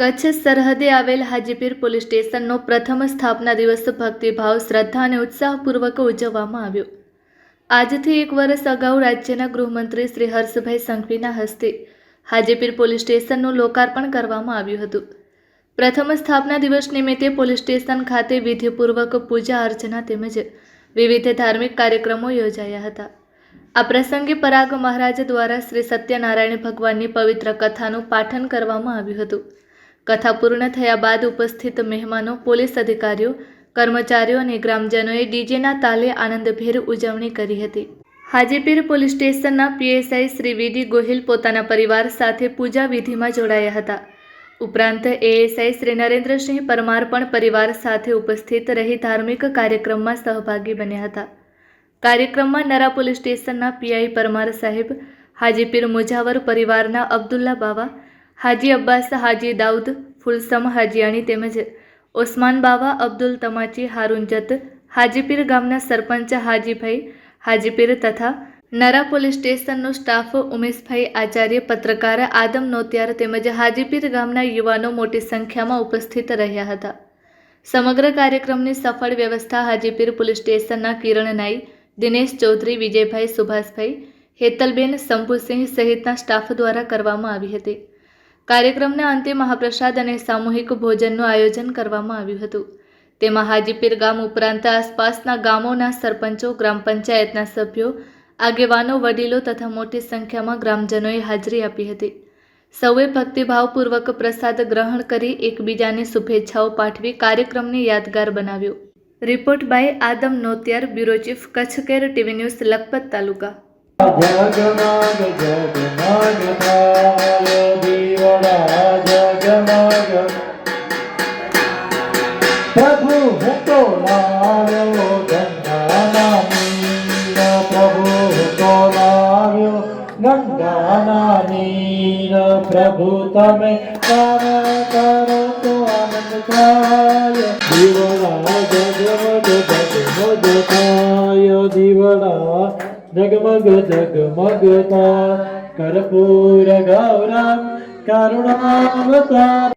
કચ્છ સરહદે આવેલ હાજીપીર પોલીસ સ્ટેશનનો પ્રથમ સ્થાપના દિવસ ભક્તિભાવ, શ્રદ્ધા અને ઉત્સાહપૂર્વક ઉજવવામાં આવ્યો। આજથી 1 વર્ષ અગાઉ રાજ્યના ગૃહમંત્રી શ્રી હર્ષભાઈ સંઘવીના હસ્તે હાજીપીર પોલીસ સ્ટેશનનું લોકાર્પણ કરવામાં આવ્યું હતું। પ્રથમ સ્થાપના દિવસ નિમિત્તે પોલીસ સ્ટેશન ખાતે વિધિપૂર્વક પૂજા અર્ચના તેમજ વિવિધ ધાર્મિક કાર્યક્રમો યોજાયા હતા। આ પ્રસંગે પરાગ મહારાજ દ્વારા શ્રી સત્યનારાયણ ભગવાનની પવિત્ર કથાનું પાઠન કરવામાં આવ્યું હતું। કથા પૂર્ણ થયા બાદ ઉપસ્થિત મહેમાનો, પોલીસ અધિકારીઓ, કર્મચારીઓ અને ગ્રામજનોએ ડીજેના તાલે આનંદભેર ઉજવણી કરી હતી। હાજીપીર પોલીસ સ્ટેશનના પીએસઆઈ શ્રી વીડી ગોહિલ પોતાના પરિવાર સાથે પૂજા વિધિમાં જોડાયા હતા। ઉપરાંત એએસઆઈ શ્રી નરેન્દ્રસિંહ પરમાર પણ પરિવાર સાથે ઉપસ્થિત રહી ધાર્મિક કાર્યક્રમમાં સહભાગી બન્યા હતા। કાર્યક્રમમાં નરા પોલીસ સ્ટેશનના પીઆઈ પરમાર સાહેબ, હાજીપીર મુજાવર પરિવારના અબ્દુલ્લા બાવા, હાજી અબ્બાસ, હાજી દાઉદ, ફુલસમ હાજીયાણી તેમજ ઓસ્માન બાવા, અબ્દુલ તમાચી, હારૂન જત, હાજીપીર ગામના સરપંચ હાજીભાઈ હાજીપીર તથા નરા પોલીસ સ્ટેશનનો સ્ટાફ, ઉમેશભાઈ આચાર્ય, પત્રકાર આદમ નોતિયાર તેમજ હાજીપીર ગામના યુવાનો મોટી સંખ્યામાં ઉપસ્થિત રહ્યા હતા। સમગ્ર કાર્યક્રમની સફળ વ્યવસ્થા હાજીપીર પોલીસ સ્ટેશનના કિરણ નાઈ, દિનેશ ચૌધરી, વિજયભાઈ, સુભાષભાઈ, હેતલબેન, શંભુસિંહ સહિતના સ્ટાફ દ્વારા કરવામાં આવી હતી। કાર્યક્રમના અંતે મહાપ્રસાદ અને સામૂહિક ભોજનનું આયોજન કરવામાં આવ્યું હતું। તેમાં હાજીપીર ગામ ઉપરાંત આસપાસના ગામોના સરપંચો, ગ્રામ પંચાયતના સભ્યો, આગેવાનો, વડીલો તથા મોટી સંખ્યામાં ગ્રામજનોએ હાજરી આપી હતી। સૌએ ભક્તિભાવપૂર્વક પ્રસાદ ગ્રહણ કરી એકબીજાને શુભેચ્છાઓ પાઠવી કાર્યક્રમને યાદગાર બનાવ્યો। Report by Adam Notiyar, bureau chief, Kutch care, TV news, Lakhpat taluka. प्रभु हूँ तो लाव्यो गंगाना नीर, प्रभु हूँ तो लाव्यो गंगाना नीर, प्रभु तमे नाम करो तो आनंद થાય। દીવડા જગમગ જગમગ થાય, દીવડા જગમગ જગમગ થાય, કર્પૂર ગૌરમ કરુણાવતાર।